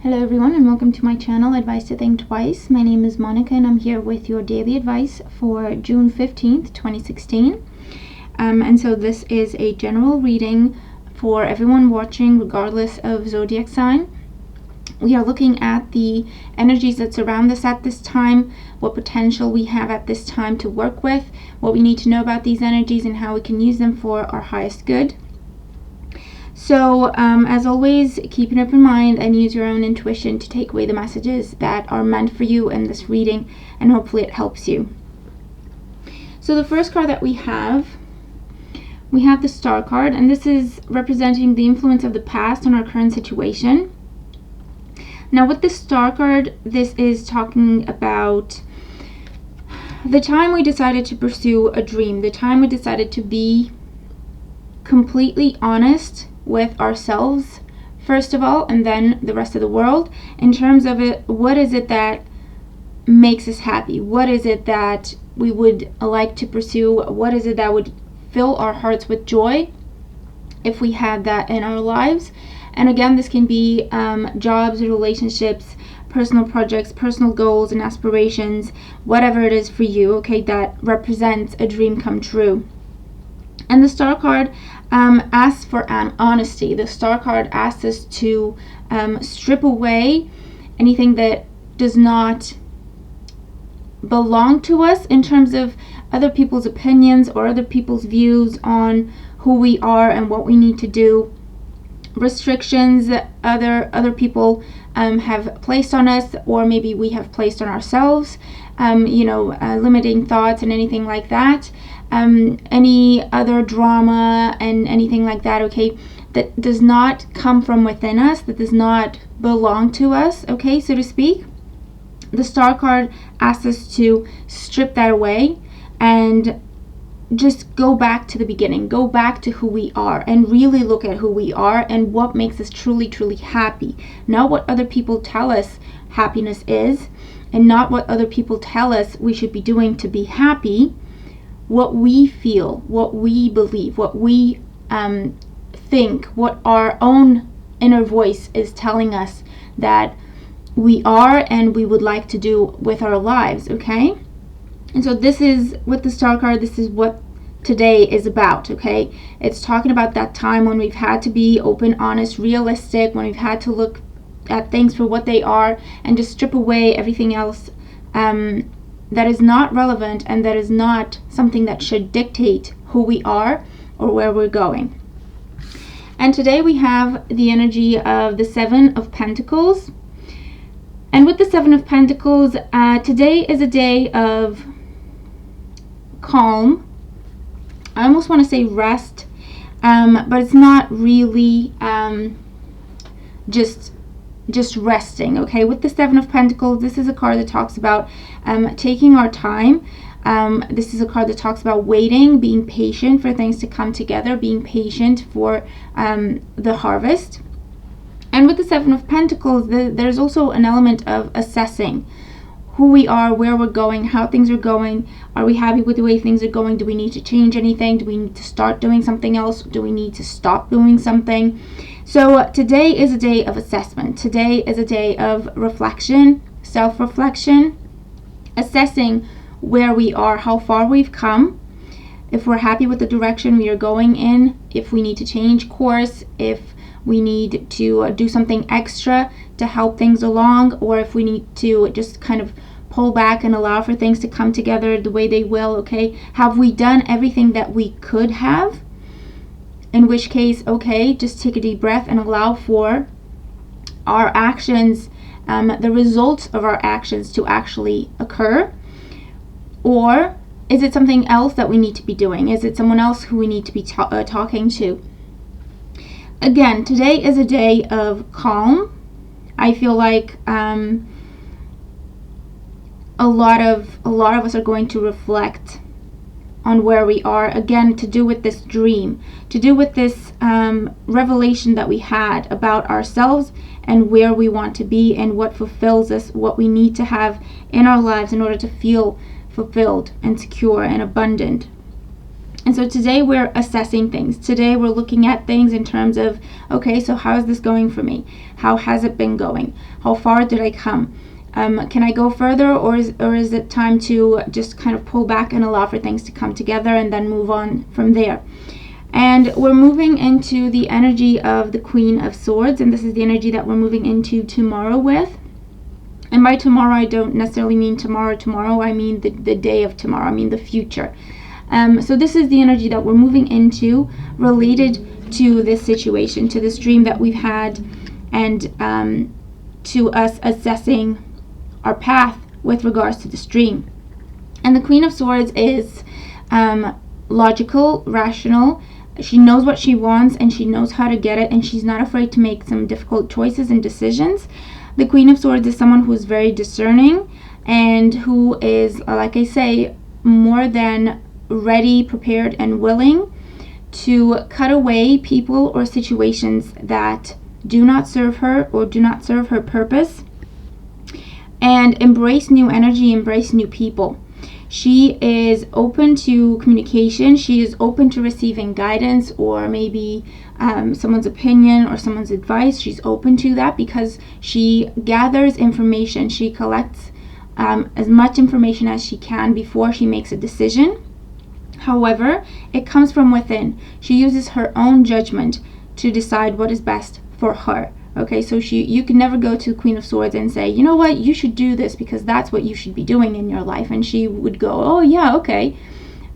Hello everyone and welcome to my channel, Advice to Think Twice. My name is Monica and I'm here with your daily advice for June 15th, 2016. And so this is a general reading for everyone watching regardless of zodiac sign. We are looking at the energies that surround us at this time, what potential we have at this time to work with, what we need to know about these energies and how we can use them for our highest good. So, as always, keep an open mind and use your own intuition to take away the messages that are meant for you in this reading, and hopefully it helps you. So the first card that we have the Star card, and this is representing the influence of the past on our current situation. Now with the Star card, this is talking about the time we decided to pursue a dream, the time we decided to be completely honest with ourselves first of all, and then the rest of the world, in terms of it. What is it that makes us happy? What is it that we would like to pursue? What is it that would fill our hearts with joy if we had that in our lives? And again, this can be jobs, relationships, personal projects, personal goals and aspirations, whatever it is for you, okay, that represents a dream come true. And the Star card asks for honesty. The Star card asks us to strip away anything that does not belong to us in terms of other people's opinions or other people's views on who we are and what we need to do. Restrictions that other people have placed on us, or maybe we have placed on ourselves, limiting thoughts and anything like that. Any other drama and anything like that, okay, that does not come from within us, that does not belong to us, okay, so to speak. The Star card asks us to strip that away and just go back to the beginning, go back to who we are and really look at who we are and what makes us truly, truly happy. Not what other people tell us happiness is, and not what other people tell us we should be doing to be happy. What we feel, what we believe, what we think, what our own inner voice is telling us that we are and we would like to do with our lives, okay? And so this is, with the Star card, this is what today is about, okay? It's talking about that time when we've had to be open, honest, realistic, when we've had to look at things for what they are and just strip away everything else that is not relevant and that is not something that should dictate who we are or where we're going. And today we have the energy of the Seven of Pentacles. And with the Seven of Pentacles, today is a day of calm. I almost want to say rest, but it's not really just resting, okay? With the Seven of Pentacles, this is a card that talks about taking our time. This is a card that talks about waiting, being patient for things to come together, being patient for the harvest. And with the Seven of Pentacles, there's also an element of assessing who we are, where we're going, how things are going. Are we happy with the way things are going? Do we need to change anything? Do we need to start doing something else? Do we need to stop doing something? So today is a day of assessment. Today is a day of reflection, self-reflection, assessing where we are, how far we've come, if we're happy with the direction we are going in, if we need to change course, if we need to do something extra to help things along, or if we need to just kind of pull back and allow for things to come together the way they will, okay? Have we done everything that we could have? In which case, okay, just take a deep breath and allow for our actions, the results of our actions to actually occur. Or is it something else that we need to be doing? Is it someone else who we need to be talking to? Again, today is a day of calm. I feel like a lot of us are going to reflect on where we are, again, to do with this dream, to do with this revelation that we had about ourselves and where we want to be and what fulfills us, what we need to have in our lives in order to feel fulfilled and secure and abundant. And so today we're assessing things. Today we're looking at things in terms of, okay, so how is this going for me? How has it been going? How far did I come? Can I go further, or is it time to just kind of pull back and allow for things to come together and then move on from there? And we're moving into the energy of the Queen of Swords, and this is the energy that we're moving into tomorrow with. And by tomorrow, I don't necessarily mean tomorrow, I mean the day of tomorrow, I mean the future. So this is the energy that we're moving into related to this situation, to this dream that we've had, and to us assessing our path with regards to this dream. And the Queen of Swords is logical, rational. She knows what she wants and she knows how to get it, and she's not afraid to make some difficult choices and decisions. The Queen of Swords is someone who is very discerning and who is, like I say, more than ready, prepared, and willing to cut away people or situations that do not serve her or do not serve her purpose, and embrace new energy, embrace new people. She is open to communication. She is open to receiving guidance, or maybe someone's opinion or someone's advice. She's open to that because she gathers information. She collects as much information as she can before she makes a decision. However, it comes from within. She uses her own judgment to decide what is best for her. Okay, so you can never go to the Queen of Swords and say, you know what, you should do this because that's what you should be doing in your life. And she would go, oh yeah, okay.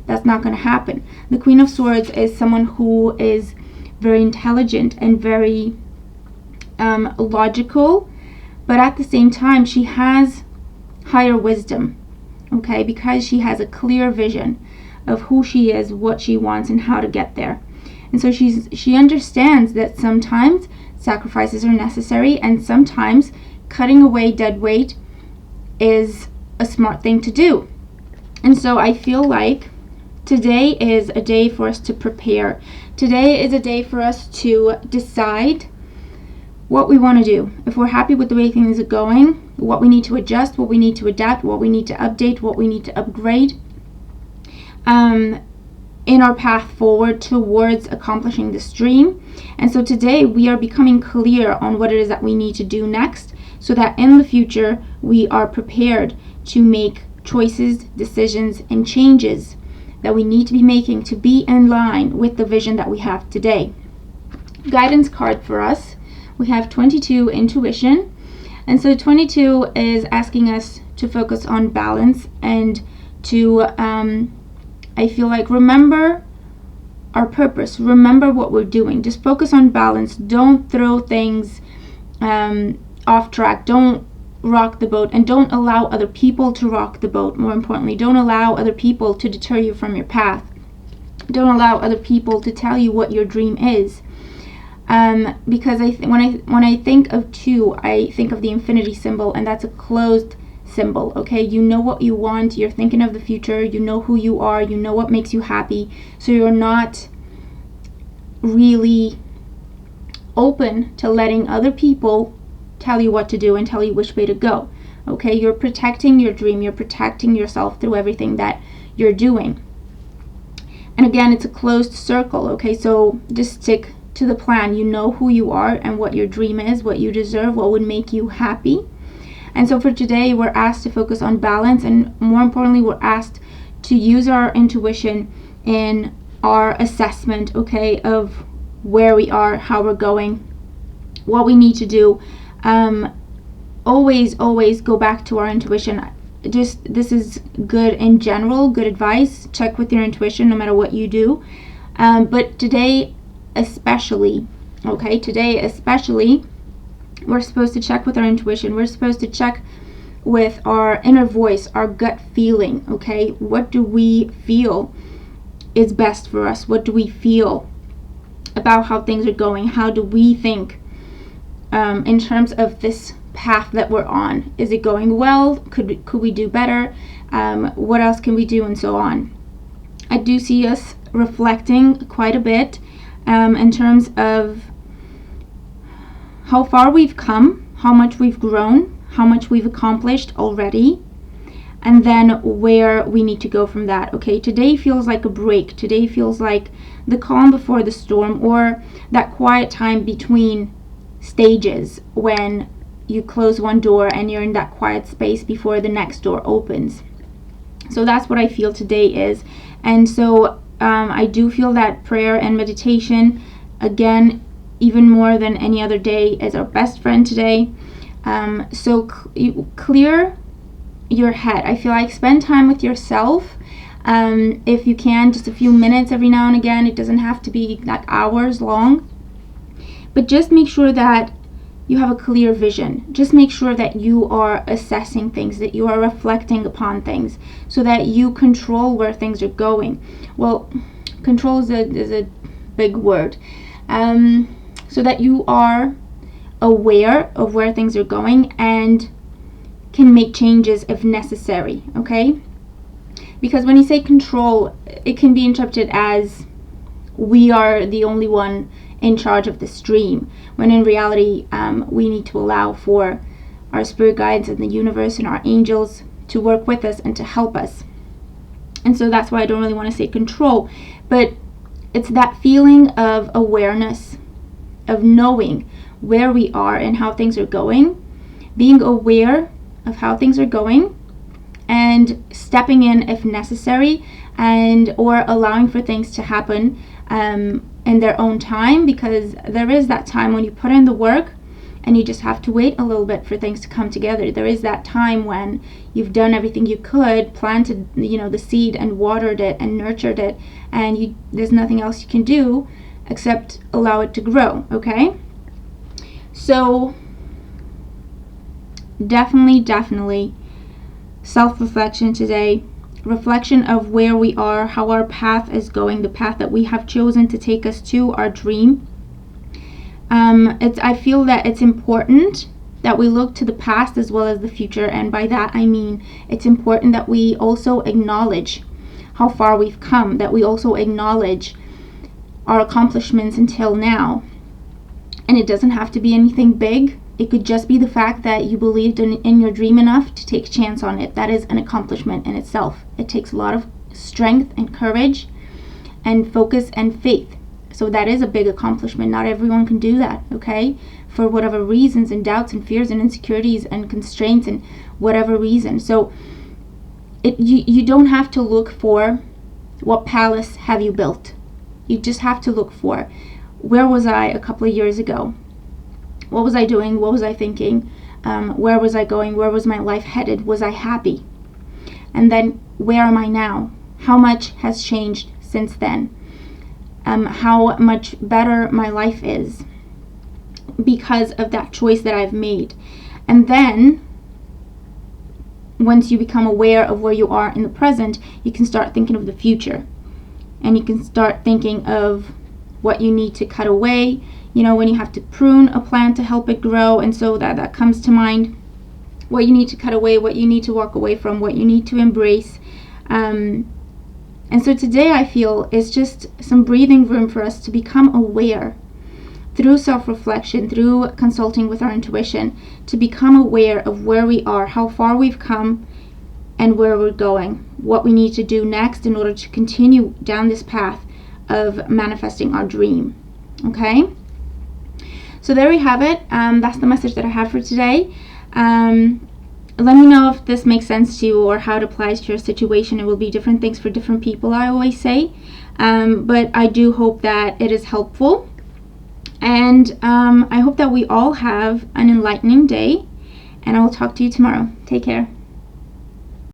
That's not going to happen. The Queen of Swords is someone who is very intelligent and very logical, but at the same time, she has higher wisdom, okay, because she has a clear vision of who she is, what she wants, and how to get there. And so she understands that sometimes sacrifices are necessary, and sometimes cutting away dead weight is a smart thing to do. And so I feel like today is a day for us to prepare. Today is a day for us to decide what we want to do. If we're happy with the way things are going, what we need to adjust, what we need to adapt, what we need to update, what we need to upgrade in our path forward towards accomplishing this dream. And so today we are becoming clear on what it is that we need to do next, so that in the future we are prepared to make choices, decisions, and changes that we need to be making to be in line with the vision that we have today. Guidance card for us, we have 22, intuition. And so 22 is asking us to focus on balance and to I feel like remember our purpose, remember what we're doing. Just focus on balance. Don't throw things off track. Don't rock the boat, and don't allow other people to rock the boat. More importantly, don't allow other people to deter you from your path. Don't allow other people to tell you what your dream is. Because when I think of 2, I think of the infinity symbol, and that's a closed symbol. Okay, you know what you want, you're thinking of the future, you know who you are, you know what makes you happy, so you're not really open to letting other people tell you what to do and tell you which way to go. Okay, you're protecting your dream, you're protecting yourself through everything that you're doing. And again, it's a closed circle. Okay, so just stick to the plan. You know who you are and what your dream is, what you deserve, what would make you happy. And so for today, we're asked to focus on balance, and more importantly, we're asked to use our intuition in our assessment, okay, of where we are, how we're going, what we need to do. Always go back to our intuition. This is good in general, good advice. Check with your intuition no matter what you do. But today especially, we're supposed to check with our intuition. We're supposed to check with our inner voice, our gut feeling, okay? What do we feel is best for us? What do we feel about how things are going? How do we think in terms of this path that we're on? Is it going well? Could we do better? What else can we do? And so on. I do see us reflecting quite a bit in terms of how far we've come, how much we've grown, how much we've accomplished already, and then where we need to go from that. Okay, today feels like a break. Today feels like the calm before the storm, or that quiet time between stages when you close one door and you're in that quiet space before the next door opens. So that's what I feel today is. And so I do feel that prayer and meditation, again, even more than any other day, is our best friend today. So clear your head. I feel like spend time with yourself. If you can, just a few minutes every now and again. It doesn't have to be like hours long, but just make sure that you have a clear vision. Just make sure that you are assessing things, that you are reflecting upon things, so that you control where things are going. Well, control is a big word. So that you are aware of where things are going and can make changes if necessary, okay? Because when you say control, it can be interpreted as we are the only one in charge of the stream, when in reality we need to allow for our spirit guides and the universe and our angels to work with us and to help us. And so that's why I don't really want to say control, but it's that feeling of awareness, of knowing where we are and how things are going, being aware of how things are going, and stepping in if necessary, and or allowing for things to happen in their own time, because there is that time when you put in the work and you just have to wait a little bit for things to come together. There is that time when you've done everything you could, planted the seed and watered it and nurtured it, and there's nothing else you can do except allow it to grow, okay? So definitely self-reflection today, reflection of where we are, how our path is going, the path that we have chosen to take us to our dream. I feel that it's important that we look to the past as well as the future, and by that I mean it's important that we also acknowledge how far we've come, that we also acknowledge our accomplishments until now. And it doesn't have to be anything big. It could just be the fact that you believed in your dream enough to take a chance on it. That is an accomplishment in itself. It takes a lot of strength and courage and focus and faith. So that is a big accomplishment. Not everyone can do that, okay? For whatever reasons and doubts and fears and insecurities and constraints and whatever reason. So you don't have to look for what palace have you built. You just have to look for, where was I a couple of years ago? What was I doing? What was I thinking? Where was I going? Where was my life headed? Was I happy? And then where am I now? How much has changed since then? How much better my life is because of that choice that I've made. And then once you become aware of where you are in the present, you can start thinking of the future, and you can start thinking of what you need to cut away, when you have to prune a plant to help it grow. And so that comes to mind, what you need to cut away, what you need to walk away from, what you need to embrace. And so today I feel is just some breathing room for us to become aware through self-reflection, through consulting with our intuition, to become aware of where we are, how far we've come, and where we're going, what we need to do next in order to continue down this path of manifesting our dream. Okay? So there we have it. That's the message that I have for today. Let me know if this makes sense to you or how it applies to your situation. It will be different things for different people, I always say. But I do hope that it is helpful. And I hope that we all have an enlightening day. And I will talk to you tomorrow. Take care.